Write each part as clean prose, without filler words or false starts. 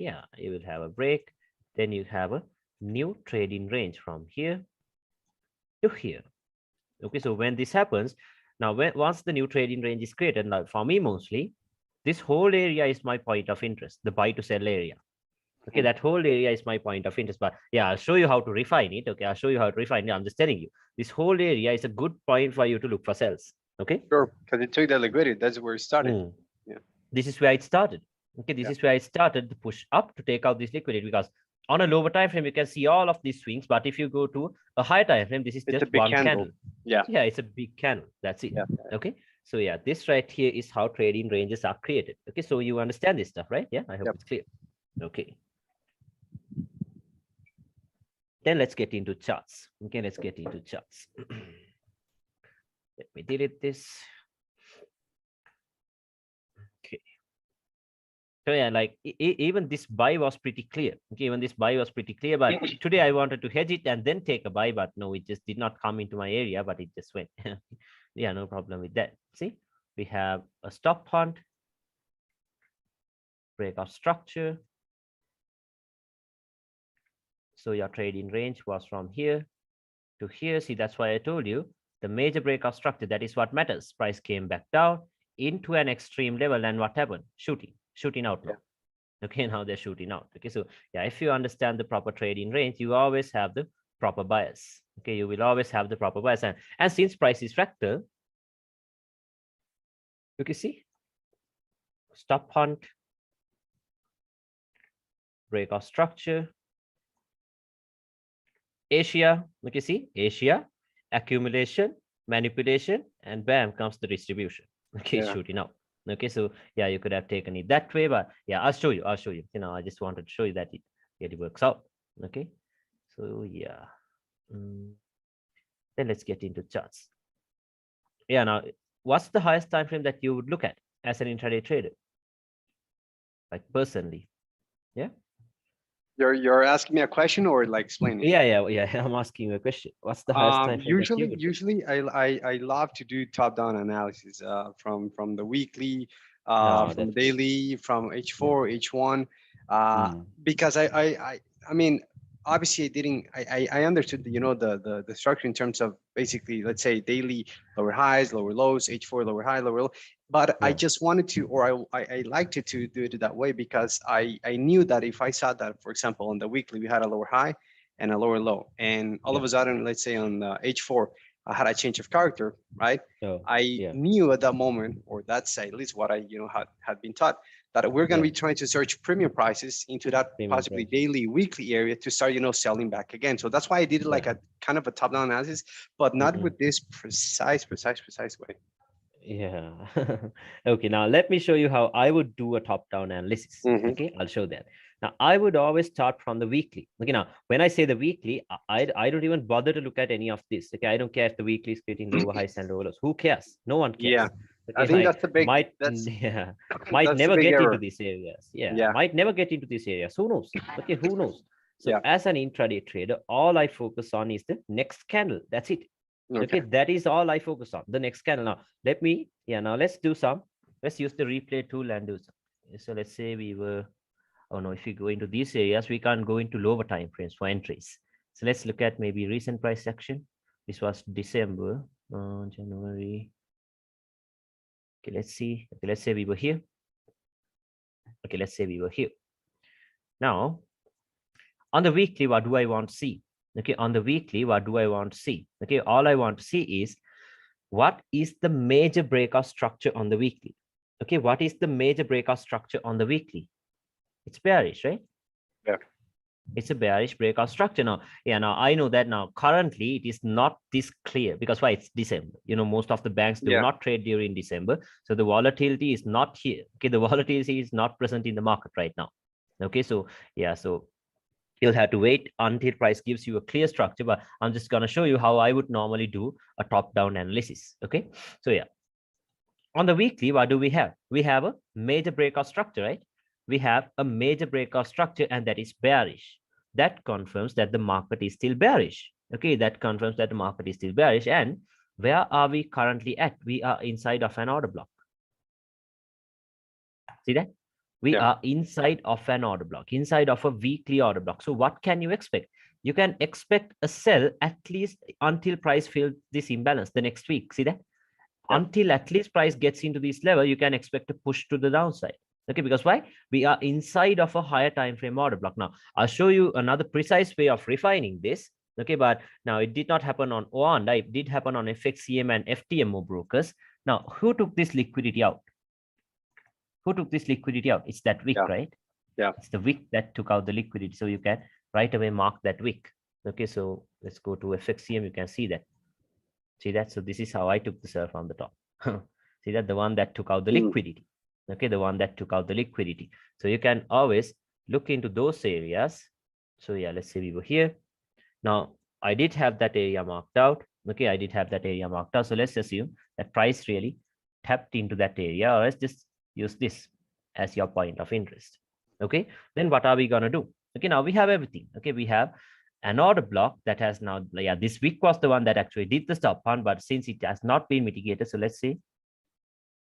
Yeah, you will have a break. Then you have a new trading range from here to here. Okay, so when this happens, now once the new trading range is created, now for me mostly, this whole area is my point of interest, the buy to sell area. Okay, that whole area is my point of interest. But yeah, I'll show you how to refine it. Okay, I'll show you how to refine it. I'm just telling you, this whole area is a good point for you to look for sells. Okay. Sure, because it took the liquidity. That's where it started. Mm. Yeah. This is where it started. Okay, this Yeah. is where it started to push up to take out this liquidity, because on a lower time frame you can see all of these swings, but if you go to a higher time frame, this is It's a just big one candle. candle. Yeah. Yeah, it's a big candle. That's it. Yeah. Okay, so yeah, this right here is how trading ranges are created. Okay, so you understand this stuff, right? Yeah, I hope Yep. it's clear. Okay, then let's get into charts. Okay, let's get into charts. Let me delete this. Okay. So yeah, like even this buy was pretty clear. Okay, even this buy was pretty clear, but today I wanted to hedge it and then take a buy, but no, it just did not come into my area, but it just went. Yeah, no problem with that. See, we have a stop hunt, breakout structure. So your trading range was from here to here. See, that's why I told you the major breakout structure, that is what matters. Price came back down into an extreme level, and what happened? Shooting out now. Yeah. Okay, now they're shooting out. Okay, so yeah, if you understand the proper trading range, you always have the proper bias. Okay, you will always have the proper bias. And since price is fractal, you can see stop hunt, breakout structure, Asia, okay, see, Asia, accumulation, manipulation, and bam, comes the distribution. Okay, Yeah. shooting out. Okay, so yeah, you could have taken it that way, but yeah, I'll show you. You know, I just wanted to show you that it works out. Okay, so yeah. Then let's get into charts. Yeah, now what's the highest time frame that you would look at as an intraday trader? Like personally, yeah. You're asking me a question or like explaining? Yeah. I'm asking you a question. What's the highest time frame that you would look? Usually I love to do top-down analysis from the weekly, Oh, from that's good. daily, from Yeah. H4, H1, uh, Mm. because I mean, obviously I didn't I understood the structure in terms of basically, let's say, daily lower highs, lower lows, H4 lower high, lower low, but I Yeah. just wanted to, or I liked it to do it that way because I knew that if I saw that, for example, on the weekly we had a lower high and a lower low. And all Yeah. of a sudden, let's say on H4, I had a change of character, right? Oh, I yeah. knew at that moment, or that's at least what I had been taught, that we're going to Yeah. be trying to search premium prices into that Premium possibly prices. daily, weekly area to start, selling back again. So that's why I did it Yeah. like a kind of a top-down analysis, but not Mm-mm. with this precise way. Yeah. Okay, now let me show you how I would do a top-down analysis. Hmm. Okay, I'll show that. Now, I would always start from the weekly. Okay, now, when I say the weekly, I don't even bother to look at any of this. Okay, I don't care if the weekly is creating lower highs and lower lows. Who cares? No one Yeah, cares. I Okay, think like that's the big might that's yeah, might that's the never big get into error. these areas. Yeah, Yeah, might never get into these areas. Who knows? Okay, who knows? So yeah. as an intraday trader, all I focus on is the next candle. That's it. Okay, Okay. that is all I focus on. The next candle. Now, now let's do some. Let's use the replay tool and do some. So let's say we were, oh no, if we go into these areas, we can't go into lower time frames for entries. So let's look at maybe recent price action. This was December, January. Okay, let's see. Okay, let's say we were here. Okay, let's say we were here. Now, on the weekly, what do I want to see? Okay, on the weekly, what do I want to see? Okay, all I want to see is what is the major breakout structure on the weekly? Okay, what is the major breakout structure on the weekly? It's bearish, right? Yeah. It's a bearish breakout structure now. Yeah, now I know that now currently it is not this clear because why? It's December. Most of the banks do Yeah. not trade during December. So the volatility is not here. Okay, the volatility is not present in the market right now. Okay, so yeah, so you'll have to wait until price gives you a clear structure, but I'm just going to show you how I would normally do a top-down analysis. Okay, so yeah, on the weekly, what do we have? We have a major breakout structure, right? We have a major breakout structure, and that is bearish. That confirms that the market is still bearish. Okay, that confirms that the market is still bearish. And where are we currently at? We are inside of an order block. See that? We Yeah. are inside of an order block, inside of a weekly order block. So what can you expect? You can expect a sell at least until price fills this imbalance the next week. See that? Yeah. Until at least price gets into this level, you can expect a push to the downside. Okay, because why? We are inside of a higher time frame order block. Now, I'll show you another precise way of refining this. Okay, but now it did not happen on OANDA, it did happen on FXCM and FTMO brokers. Now, who took this liquidity out? Who took this liquidity out? It's that wick, Yeah. right? Yeah. It's the wick that took out the liquidity. So you can right away mark that wick. Okay, so let's go to FXCM. You can see that. See that? So this is how I took the sell from the top. See that? The one that took out the liquidity. Okay, the one that took out the liquidity. So you can always look into those areas. So yeah, let's say we were here. Now, I did have that area marked out. Okay, I did have that area marked out. So let's assume that price really tapped into that area, or let's just use this as your point of interest. Okay, then what are we going to do? Okay, now we have everything. Okay, we have an order block that has now, yeah, this week was the one that actually did the stop hunt, but since it has not been mitigated, so let's say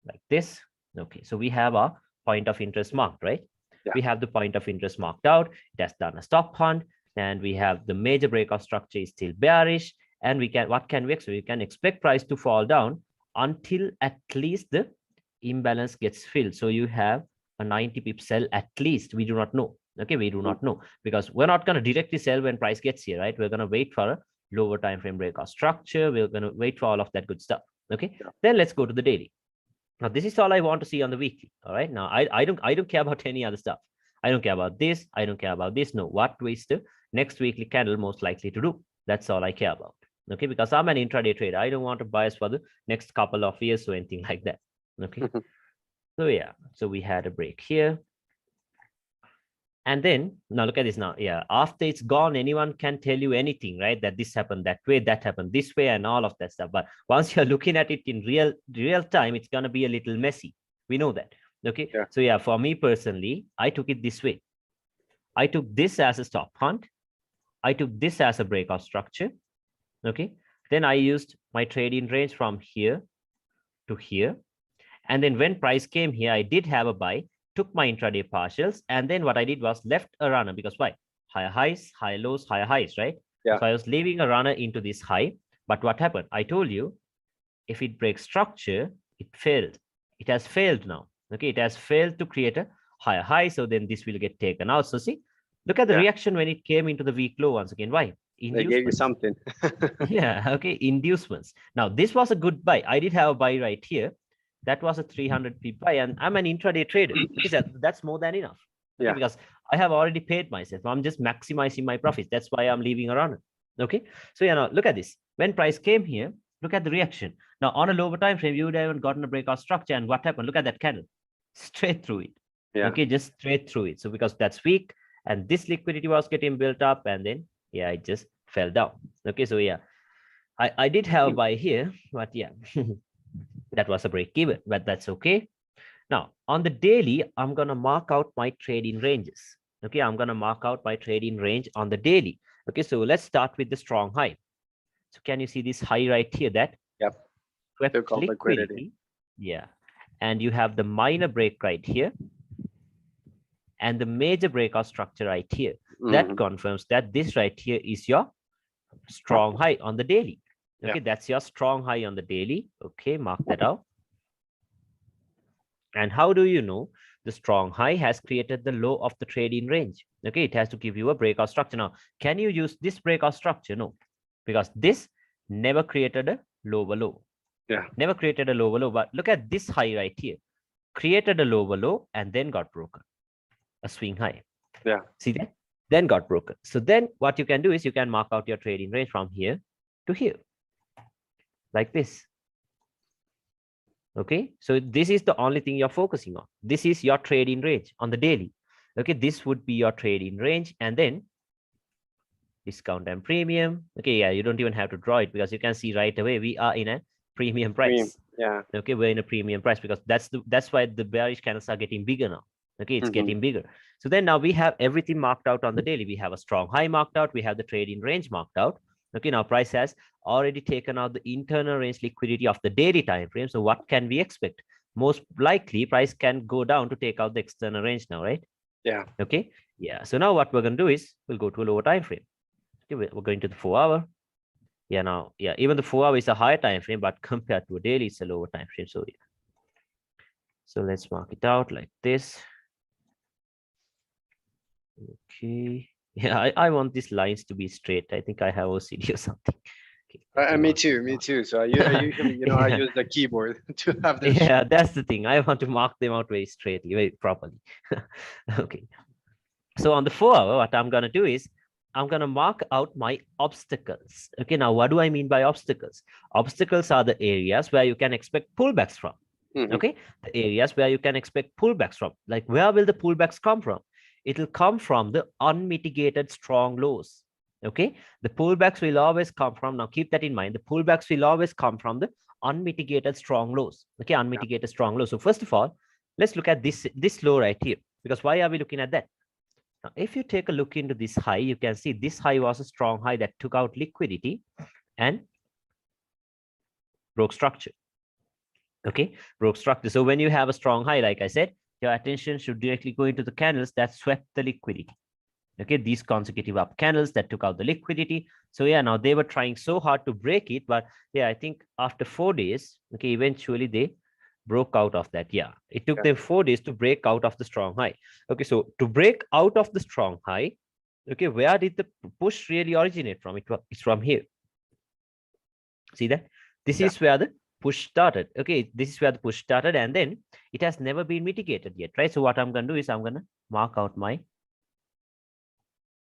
like this. Okay, so we have our point of interest marked, right? Yeah. We have the point of interest marked out. It has done a stop hunt, and we have the major breakout structure is still bearish. And we can, what can we expect? We can expect price to fall down until at least the imbalance gets filled. So you have a 90 pip sell at least. We do not know. Okay, we do not know because we're not going to directly sell when price gets here, right? We're going to wait for a lower time frame breakout structure. We're going to wait for all of that good stuff. Okay, Yeah. then let's go to the daily. Now, this is all I want to see on the weekly. All right. Now, I don't care about any other stuff. I don't care about this. I don't care about this. No, what is the next weekly candle most likely to do? That's all I care about. Okay, because I'm an intraday trader. I don't want to bias for the next couple of years or anything like that. Okay. So yeah, so we had a break here. And then now look at this now. Yeah, after it's gone, anyone can tell you anything, right? That this happened that way, that happened this way, and all of that stuff. But once you're looking at it in real time, it's gonna be a little messy. We know that. Okay. Yeah. So yeah, for me personally, I took it this way. I took this as a stop hunt. I took this as a breakout structure. Okay. Then I used my trading range from here to here. And then when price came here, I did have a buy, took my intraday partials, and then what I did was left a runner because why? Higher highs, higher lows, higher highs, right? Yeah. So I was leaving a runner into this high. But what happened? I told you, if it breaks structure, it failed. It has failed now. Okay, it has failed to create a higher high. So then this will get taken out. So see, look at the reaction when it came into the week low once again. Why? They gave you something. Yeah, okay, inducements. Now, this was a good buy. I did have a buy right here. That was a 300 p buy, and I'm an intraday trader. Okay, that's more than enough. Okay, Yeah. because I have already paid myself. I'm just maximizing my profits. That's why I'm leaving a runner. Okay, so yeah, now look at this. When price came here, look at the reaction. Now, on a lower time frame, you would have gotten a breakout structure, and what happened? Look at that candle, straight through it. Yeah. Okay, just straight through it. So because that's weak, and this liquidity was getting built up, and then yeah, it just fell down. Okay, so yeah, I did have a buy here, but yeah, that was a break even, but that's okay. Now, on the daily, I'm going to mark out my trading ranges. Okay, I'm going to mark out my trading range on the daily. Okay, so let's start with the strong high. So can you see this high right here that Took all liquidity? Yeah, and you have the minor break right here and the major breakout structure right here. That confirms that this right here is your strong high on the daily. Okay, that's your strong high on the daily. Okay, mark that out. And how do you know the strong high has created the low of the trading range? Okay, it has to give you a breakout structure. Now, can you use this breakout structure? No, because this never created a lower low. Yeah. Never created a lower low. But look at this high right here. Created a lower low and then got broken. A swing high. Yeah. See that? Then got broken. So then what you can do is you can mark out your trading range from here to here. Like this. Okay, so this is the only thing you're focusing on. This is your trading range on the daily. Okay, this would be your trading range, and then discount and premium. Okay, yeah, you don't even have to draw it because you can see right away we are in a premium price. Yeah. Okay, we're in a premium price because that's why the bearish candles are getting bigger now. Okay, it's getting bigger. So then now we have everything marked out on the daily. We have a strong high marked out. We have the trading range marked out. Okay, now price has already taken out the internal range liquidity of the daily time frame. So what can we expect? most likely price can go down to take out the external range now, right? Yeah. Okay. Yeah. So now what we're going to do is we'll go to a lower time frame. Okay, we're going to the 4-hour. Yeah, now, yeah, even the 4-hour is a higher time frame, but compared to a daily, it's a lower time frame. So yeah. So let's mark it out like this. Okay. Yeah, I want these lines to be straight. I think I have OCD or something. Okay, let me Me mark too. them Me out. too. So I usually, I Yeah. use the keyboard to have them. Yeah, that's the thing. I want to mark them out very straightly, very properly. Okay. So on the 4-hour, what I'm going to do is I'm going to mark out my obstacles. Okay. Now, what do I mean by obstacles? Obstacles are the areas where you can expect pullbacks from. Mhm. Okay. The areas where you can expect pullbacks from. Like, where will the pullbacks come from? It'll come from the unmitigated strong lows. Okay. The pullbacks will always come from, now keep that in mind, the pullbacks will always come from the unmitigated strong lows. Okay. Yeah. Unmitigated strong lows. So first of all, let's look at this low right here, because why are we looking at that? Now, if you take a look into this high, you can see this high was a strong high that took out liquidity and broke structure. Okay, broke structure. So when you have a strong high, like I said, your attention should directly go into the candles that swept the liquidity. Okay, these consecutive up candles that took out the liquidity. So yeah, now they were trying so hard to break it, but yeah, I think after 4 days, okay, eventually they broke out of that. Yeah, it took Yeah. them 4 days to break out of the strong high. Okay, so to break out of the strong high, okay, where did the push really originate from? It's from here. See that? This Yeah. is where the push started. Okay, this is where the push started, and then it has never been mitigated yet, right? So what I'm going to do is I'm going to mark out my,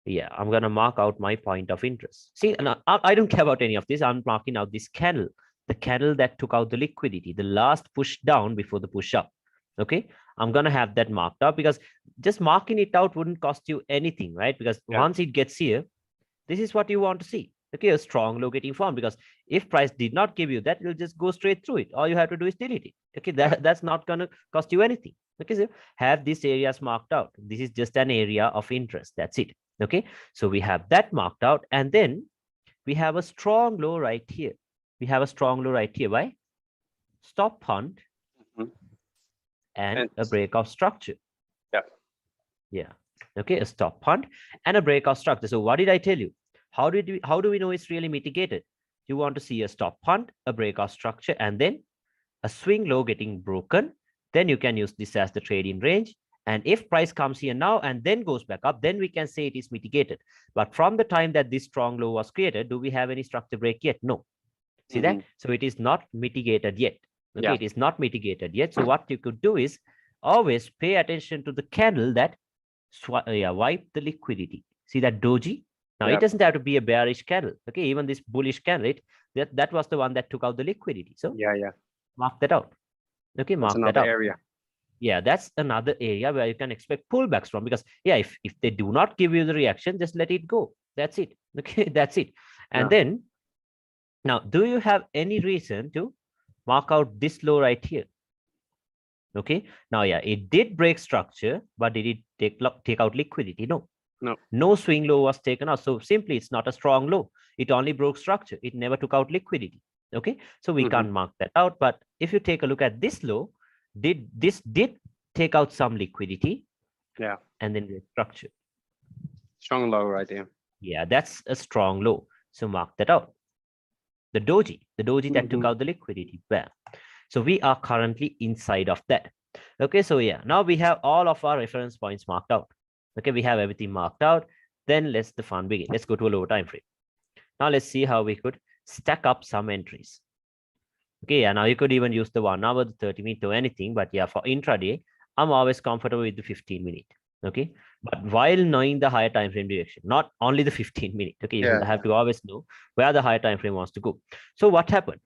yeah, I'm going to mark out my point of interest. See, and I don't care about any of this. I'm marking out this candle, the candle that took out the liquidity, the last push down before the push up. Okay, I'm going to have that marked out, because just marking it out wouldn't cost you anything, right? Because Yeah. once it gets here, this is what you want to see. Okay, a strong low getting formed, because if price did not give you that, you'll just go straight through it. All you have to do is delete it. Okay, that's not going to cost you anything. Okay, so have these areas marked out. This is just an area of interest. That's it. Okay, so we have that marked out, and then we have a strong low right here. We have a strong low right here. Why? Stop hunt Mhm. and And a break of structure. yeah. Yeah. Okay, a stop hunt and a break of structure. So what did I tell you? How do we know it's really mitigated? You want to see a stop hunt, a break of structure, and then a swing low getting broken. Then you can use this as the trading range. And if price comes here now and then goes back up, then we can say it is mitigated. But from the time that this strong low was created, do we have any structure break yet? No. See that? Mhm. So it is not mitigated yet. Okay, Yeah. it is not mitigated yet. So what you could do is always pay attention to the candle that wipe the liquidity. See that doji? Now Yeah. it doesn't have to be a bearish candle. Okay, even this bullish candle, that was the one that took out the liquidity. So Yeah. Yeah. mark that out. Okay, That's mark that another out. area. Yeah, that's another area where you can expect pullbacks from, because yeah, if they do not give you the reaction, just let it go. That's it. Okay, that's it. And Yeah. then now, do you have any reason to mark out this low right here? Okay, now yeah, it did break structure, but did it take out liquidity? No. No. No swing low was taken out. So simply it's not a strong low. It only broke structure. It never took out liquidity. Okay, so we Mhm. can't mark that out. But if you take a look at this low, this did take out some liquidity Yeah. and then break structure. Strong low right there. Yeah, that's a strong low. So mark that out. The doji that took Mhm. out the liquidity. Bam. So we are currently inside of that. Okay, so yeah, now we have all of our reference points marked out. Okay, we have everything marked out. Then let's the fun begin. Let's go to a lower time frame. Now let's see how we could stack up some entries. Okay, yeah, now you could even use the 1 hour, the 30-minute or anything. But yeah, for intraday, I'm always comfortable with the 15-minute. Okay, but while knowing the higher time frame direction, not only the 15-minute. Okay, you Yeah. have to always know where the higher time frame wants to go. So what happened?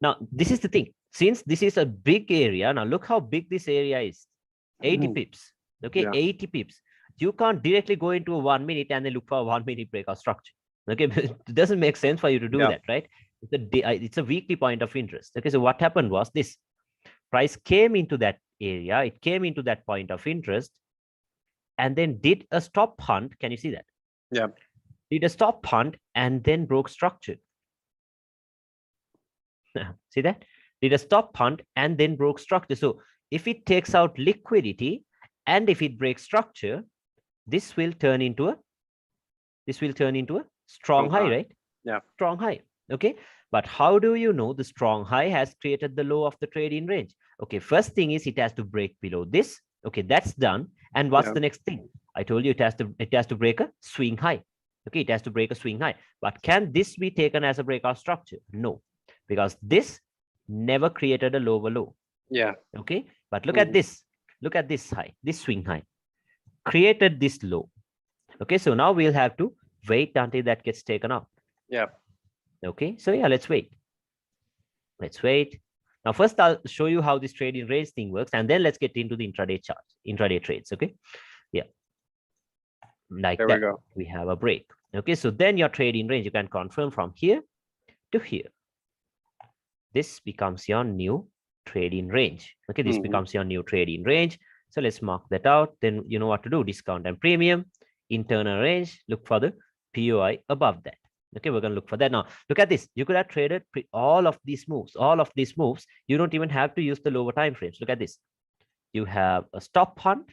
Now, this is the thing. Since this is a big area, now look how big this area is. 80 Mhm. pips. Okay, Yeah. 80 pips. You can't directly go into a 1 minute and then look for a 1 minute breakout structure. Okay, it doesn't make sense for you to do Yeah. that, right? It's a weekly point of interest. Okay, so what happened was this. Price came into that area. It came into that point of interest and then did a stop hunt. Can you see that? Yeah. Did a stop hunt and then broke structure. See that? did a stop punt, and then broke structure. So if it takes out liquidity and if it breaks structure, this will turn into a strong high, right? Yeah. Strong high. Okay. But how do you know the strong high has created the low of the trading range? Okay. First thing is it has to break below this. Okay, that's done. And what's the next thing? I told you it has to break a swing high. Okay, it has to break a swing high. But can this be taken as a breakout structure? No, because this never created a lower low. Yeah. Okay, but look at this. Look at this high, this swing high created this low. Okay, so now we'll have to wait until that gets taken out. Yeah. Okay, so yeah, let's wait. Let's wait. Now, first I'll show you how this trading range thing works, and then let's get into the intraday charts, intraday trades. Okay, yeah, like there that. We go. We have a break. Okay, so then your trading range you can confirm from here to here. This becomes your new trading range. Okay, this becomes your new trading range. So let's mark that out. Then you know what to do. Discount and premium, internal range. Look for the POI above that. Okay, we're going to look for that. Now, look at this. You could have traded all of these moves. All of these moves. You don't even have to use the lower time frames. Look at this. You have a stop hunt.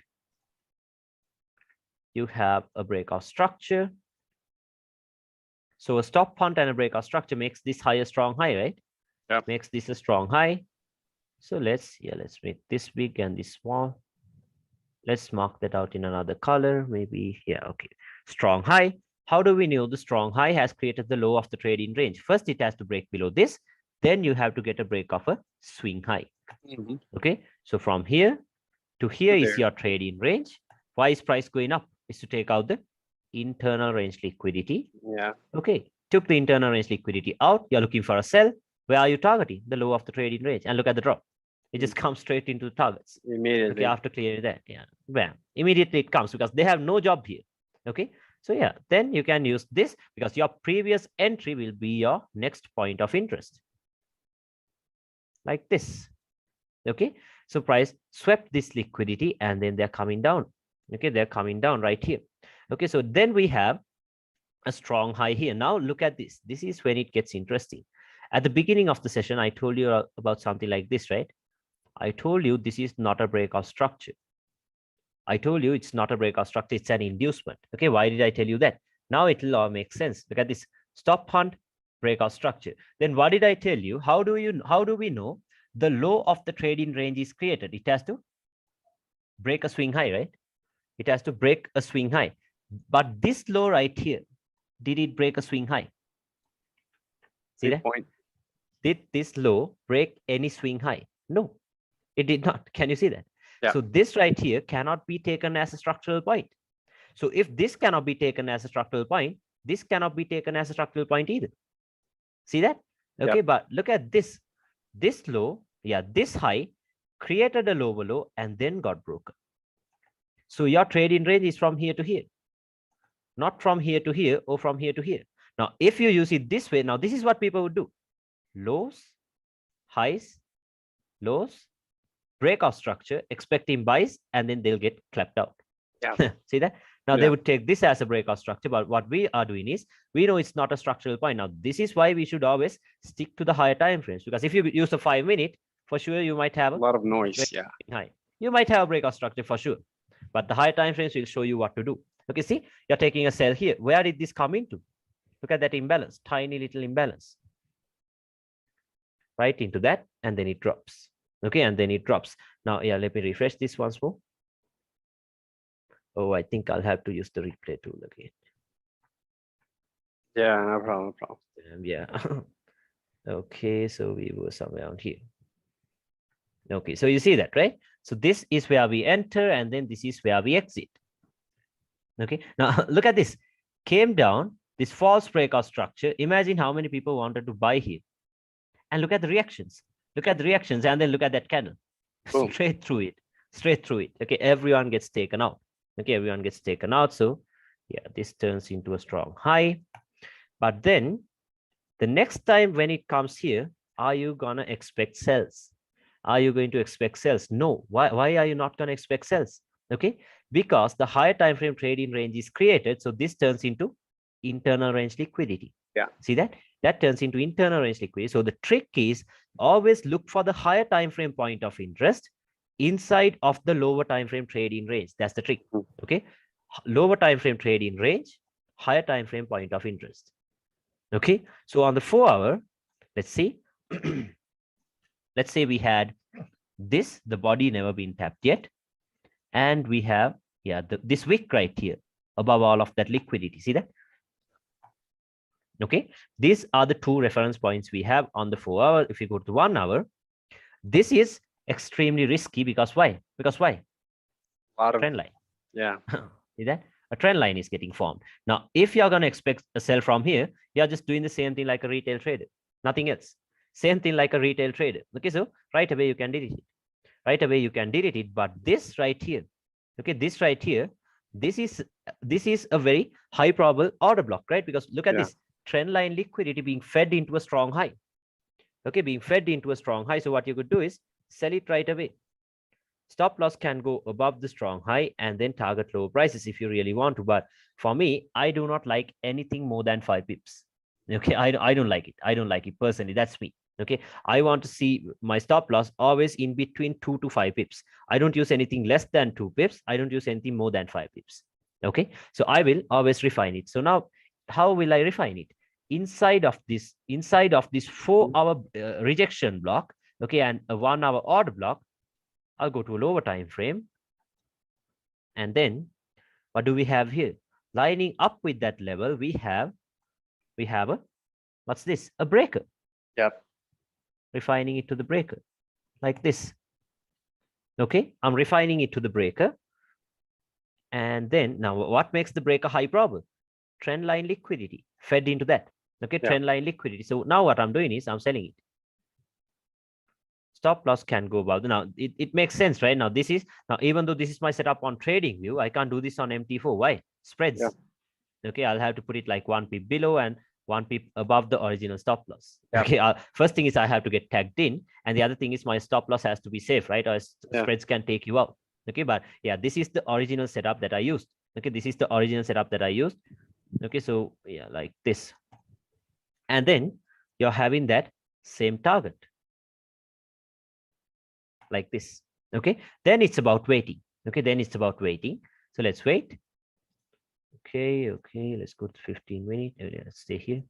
You have a breakout structure. So a stop hunt and a breakout structure makes this high a strong high, right? Yeah. Makes this a strong high. So let's make this big and this small. Let's mark that out in another color. Maybe, yeah, okay. Strong high. How do we know the strong high has created the low of the trading range? First, it has to break below this. Then you have to get a break of a swing high. Okay, so from here to here is your trading range. Why is price going up? Is to take out the internal range liquidity. Yeah. Okay, took the internal range liquidity out. You're looking for a sell. Where are you targeting? The low of the trading range. And look at the drop. It just comes straight into the targets. Immediately. Okay, after clearing that, yeah, bam, immediately it comes because they have no job here. Okay, so yeah, then you can use this because your previous entry will be your next point of interest, like this. Okay, so price swept this liquidity and then they're coming down. Okay, they're coming down right here. Okay, so then we have a strong high here. Now look at this. This is when it gets interesting. At the beginning of the session, I told you about something like this, right? I told you this is not a breakout structure. I told you it's not a breakout structure, it's an inducement. Okay, why did I tell you that? Now it will all make sense. Look at this stop hunt, breakout structure. Then what did I tell you? How do we know the low of the trading range is created? It has to break a swing high, right? It has to break a swing high. But this low right here, did it break a swing high? See that? Did this low break any swing high? No, it did not. Can you see that? Yeah. So this right here cannot be taken as a structural point. So if this cannot be taken as a structural point, this cannot be taken as a structural point either. See that? Okay, yeah. But look at this. This low, yeah, this high created a lower low and then got broken. So your trading range is from here to here, not from here to here or from here to here. Now, if you use it this way, now this is what people would do. Lows, highs, lows, breakout structure, expecting buys, and then they'll get clapped out. Yeah. See that? Now they would take this as a breakout structure, but what we are doing is we know it's not a structural point. Now, this is why we should always stick to the higher time frames, because if you use a 5 minute, for sure you might have a lot of noise. Yeah. High. You might have a breakout structure for sure, but the higher time frames will show you what to do. Okay, see, you're taking a sell here. Where did this come into? Look at that imbalance, tiny little imbalance. Right into that, and then it drops. Okay, and then it drops. Now, yeah, let me refresh this once more. Oh, I think I'll have to use the replay tool again. Yeah, no problem, no problem. Yeah. Okay, so we were somewhere around here. Okay, so you see that, right? So this is where we enter, and then this is where we exit. Okay, now look at this. Came down, this false breakout structure. Imagine how many people wanted to buy here. And look at the reactions. Look at the reactions, and then look at that candle. Boom. Straight through it. Straight through it. Okay, everyone gets taken out. Okay, everyone gets taken out. So yeah, this turns into a strong high. But then the next time when it comes here, are you gonna expect sells? Are you going to expect sells? No. Why are you not gonna expect sells? Okay, because the higher time frame trading range is created. So this turns into internal range liquidity. Yeah. See that? That turns into internal range liquidity. So the trick is always look for the higher time frame point of interest inside of the lower time frame trading range. That's the trick. Okay, lower time frame trading range, higher time frame point of interest. Okay, so on the 4-hour, let's see. Let's say we had this, the body never been tapped yet, and we have this wick right here above all of that liquidity. See that? Okay, these are the two reference points we have on the 4-hour. If you go to 1 hour, this is extremely risky because why? Because why? Trend line. Yeah. See that? A trend line is getting formed. Now, if you're going to expect a sell from here, you're just doing the same thing like a retail trader, nothing else. Same thing like a retail trader. Okay, so right away you can delete it. Right away you can delete it. But this right here, okay, this right here, this is a very high probable order block, right? Because look at this trend line liquidity being fed into a strong high. Okay, being fed into a strong high. So what you could do is sell it right away. Stop loss can go above the strong high and then target lower prices if you really want to. But for me, I do not like anything more than 5 pips. Okay, I don't like it. I don't like it personally. That's me. Okay, I want to see my stop loss always in between 2 to 5 pips. I don't use anything less than 2 pips. I don't use anything more than 5 pips. Okay, so I will always refine it. So now, how will I refine it? Inside of this 4-hour rejection block, okay, and a 1-hour order block, I'll go to a lower time frame. And then what do we have here? Lining up with that level, we have a, what's this? A breaker. Yep. Refining it to the breaker like this. Okay, I'm refining it to the breaker. And then now what makes the breaker high probable? Trend line liquidity fed into that. Okay, trend line liquidity. So now what I'm doing is I'm selling it. Stop loss can go above. Now it makes sense, right? Now this is, now even though this is my setup on trading view, I can't do this on MT4. Why? Spreads. Okay, I'll have to put it like 1 pip below and 1 pip above the original stop loss. Okay, first thing is I have to get tagged in, and the other thing is my stop loss has to be safe, right? Or spreads can take you out. Okay, but yeah, this is the original setup that I used. Okay, this is the original setup that I used. Okay, so yeah, like this. And then you're having that same target like this. Okay, then it's about waiting. Okay, then it's about waiting. So let's wait. Okay, let's go to 15 minutes. Let's stay here.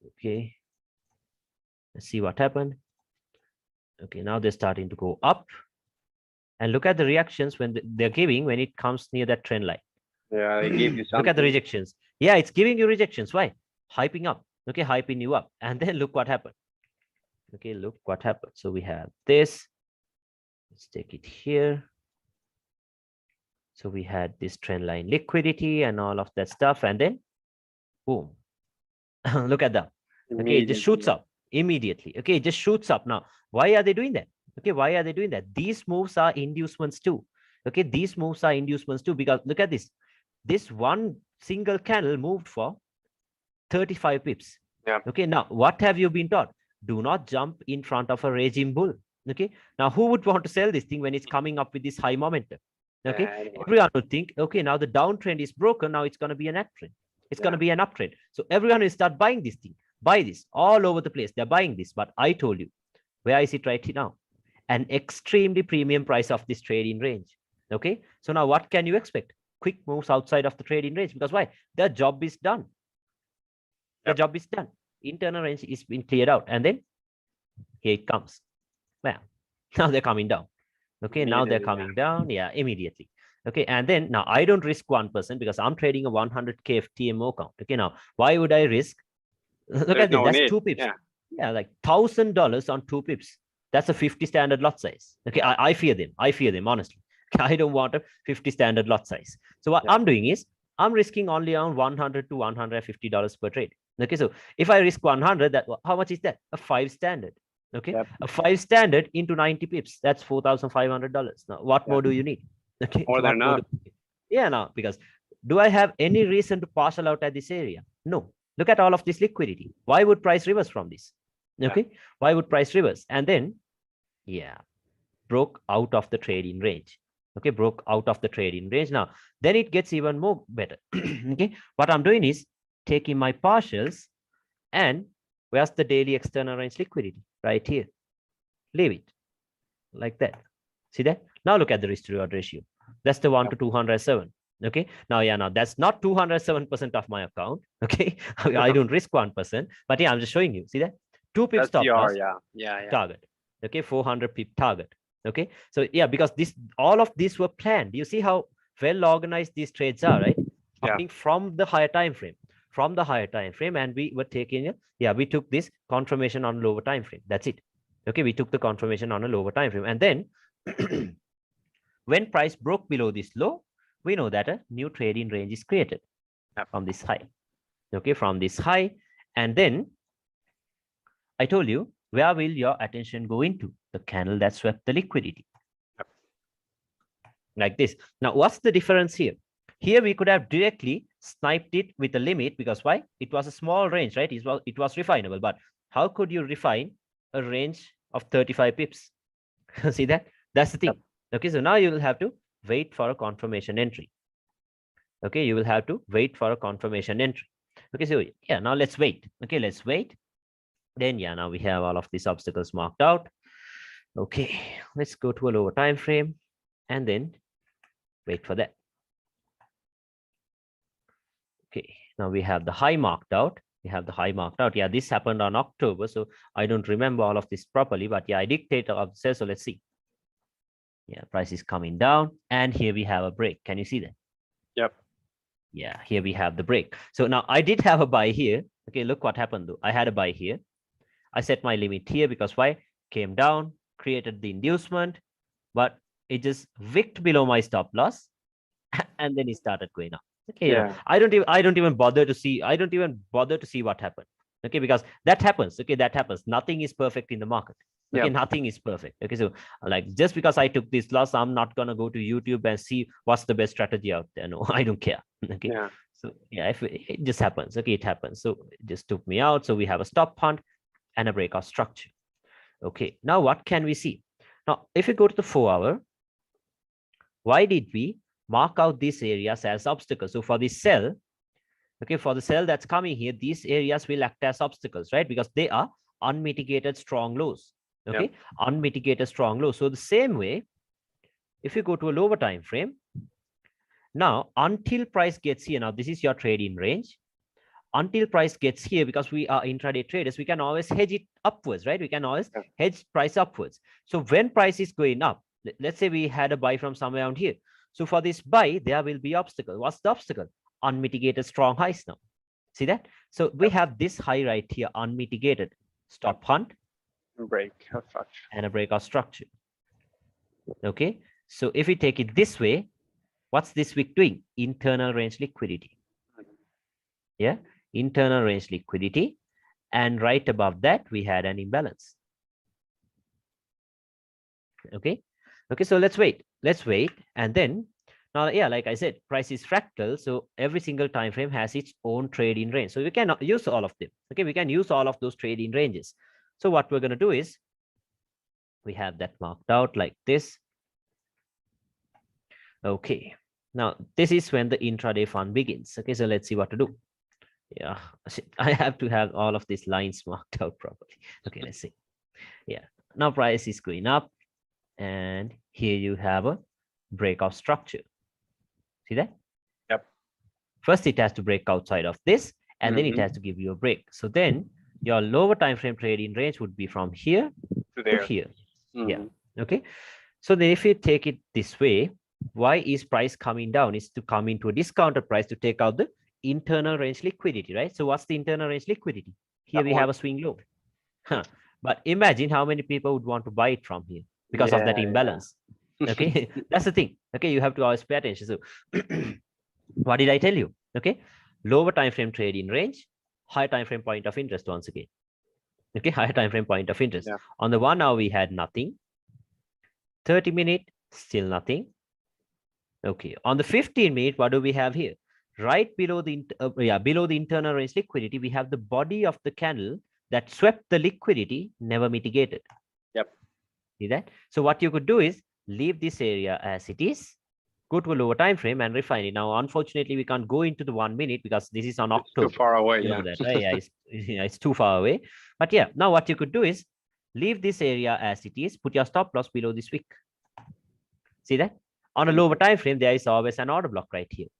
Okay, let's see what happened. Okay, now they're starting to go up. And look at the reactions when they're giving when it comes near that trend line. Yeah, they give you something. Look at the rejections. Yeah, it's giving you rejections. Why? Hyping up. Okay, hyping you up. And then look what happened. Okay, look what happened. So we have this. Let's take it here. So we had this trend line liquidity and all of that stuff. And then, boom. Look at that. Okay, it just shoots up immediately. Okay, it just shoots up. Now, why are they doing that? Okay, why are they doing that? These moves are inducements too. Okay, these moves are inducements too, because look at this. This one single candle moved for 35 pips. Yeah. Okay, now what have you been taught? Do not jump in front of a raging bull. Okay, now who would want to sell this thing when it's coming up with this high momentum? Okay, everyone would think, okay, now the downtrend is broken. Now it's going to be an uptrend. It's going to be an uptrend. So everyone will start buying this thing. Buy this all over the place. They're buying this. But I told you, where is it right here now? An extremely premium price of this trading range. Okay, so now what can you expect? Quick moves outside of the trading range, because why? Their job is done. The job is done. Internal range is being cleared out, and then here it comes. Well, now they're coming down. Okay, now they're coming down. Yeah, immediately. Okay, and then now I don't risk 1% because I'm trading a 100K TMO count. Okay, now why would I risk? Look at this. That's 2 pips. Yeah, like $1,000 on 2 pips. That's a 50 standard lot size. Okay, I fear them. I fear them, honestly. I don't want a 50 standard lot size. So what I'm doing is I'm risking only around $100 to $150 per trade. Okay, so if I risk 100, that how much is that? A 5 standard. Okay, a 5 standard into 90 pips. That's $4,500. Now, what more do you need? Okay, more than enough. Yeah, now because do I have any reason to partial out at this area? No. Look at all of this liquidity. Why would price reverse from this? Okay, why would price reverse? And then, broke out of the trading range. Okay, broke out of the trading range. Now, then it gets even more better. Okay, what I'm doing is taking my partials and Where's the daily external range liquidity? Right here. Leave it like that. See that? Now look at the risk to reward ratio. That's the 1 to 207. Okay. Now, yeah, now that's not 207% of my account. Okay. I don't risk 1%, but yeah, I'm just showing you. See that? 2 pip That's stop CR. loss, Yeah. target. Okay. 400 pip target. Okay. So yeah, because all of these were planned. You see how well organized these trades are, right? Yeah. Coming from the higher time frame. And we were taking, we took this confirmation on lower time frame. That's it. Okay, we took the confirmation on a lower time frame, and then when price broke below this low, we know that a new trading range is created from this high. Okay, from this high, and then I told you, where will your attention go into? The candle that swept the liquidity. Like this. Now, what's the difference here? Here we could have directly sniped it with a limit, because why? It was a small range, right? It was refinable, but how could you refine a range of 35 pips? See that? That's the thing. Okay, so now you will have to wait for a confirmation entry. Okay, you will have to wait for a confirmation entry. Okay, so yeah, now let's wait. Okay, let's wait. Then yeah, now we have all of these obstacles marked out. Okay, let's go to a lower time frame and then wait for that. Okay, now we have the high marked out. Yeah, this happened on October, so I don't remember all of this properly, but yeah, I dictate of the so let's see. Yeah, price is coming down, and here we have a break. Can you see that? Yep. Yeah, here we have the break. So now I did have a buy here. Okay, look what happened though. I had a buy here. I set my limit here because why? Came down, created the inducement, but it just wicked below my stop loss, and then it started going up. Okay, Yeah. I don't even bother to see. I don't even bother to see what happened. Okay, because that happens. Okay, that happens. Nothing is perfect in the market. Okay, Yep. nothing is perfect. Okay, so like just because I took this loss, I'm not gonna go to YouTube and see what's the best strategy out there. No, I don't care. Okay, Yeah. so yeah, if it just happens. Okay, it happens. So it just took me out. So we have a stop hunt and a breakout structure. Okay, now what can we see? Now, if you go to the 4-hour, why did we mark out these areas as obstacles? So for this sell, okay, for the sell that's coming here, these areas will act as obstacles, right? Because they are unmitigated strong lows. Okay, unmitigated strong lows. So the same way, if you go to a lower time frame, now until price gets here, now this is your trading range. Until price gets here, because we are intraday traders, we can always hedge it upwards, right? We can always hedge price upwards. So when price is going up, let's say we had a buy from somewhere around here. So for this buy, there will be obstacle. What's the obstacle? Unmitigated strong highs now. See that? So we have this high right here, unmitigated stop hunt Break structure. and a breakout structure. Okay. So if we take it this way, what's this wick doing? Internal range liquidity. Yeah. Internal range liquidity. And right above that, we had an imbalance. Okay. Okay. So let's wait. And then now, yeah, like I said, price is fractal. So every single time frame has its own trading range. So we can use all of them. Okay. We can use all of those trading ranges. So what we're going to do is we have that marked out like this. Okay. Now, this is when the intraday fun begins. Okay. So let's see what to do. Yeah, I have to have all of these lines marked out properly. Okay, let's see. Yeah, now price is going up, and here you have a breakout structure. See that? Yep. First, it has to break outside of this, and then it has to give you a break. So then your lower time frame trading range would be from here to here. Yeah. Okay. So then if you take it this way, why is price coming down? It's to come into a discounted price to take out the internal range liquidity, right? So what's the internal range liquidity? Here we have a swing low. But imagine how many people would want to buy it from here because of that imbalance. Okay, that's the thing. Okay, you have to always pay attention. So what did I tell you? Okay, lower time frame trading range, higher time frame point of interest once again. Okay, higher time frame point of interest. On the 1 hour, we had nothing. 30-minute, still nothing. Okay, on the 15-minute, what do we have here? Right below the below the internal range liquidity, we have the body of the candle that swept the liquidity, never mitigated. Yep. See that? So what you could do is leave this area as it is, go to a lower time frame and refine it. Now, unfortunately, we can't go into the 1 minute because this is on It's too October. far away. You know Yeah. that, right? Yeah, yeah, it's too far away. But yeah, now what you could do is leave this area as it is, put your stop loss below this wick. See that? On a lower time frame, there is always an order block right here.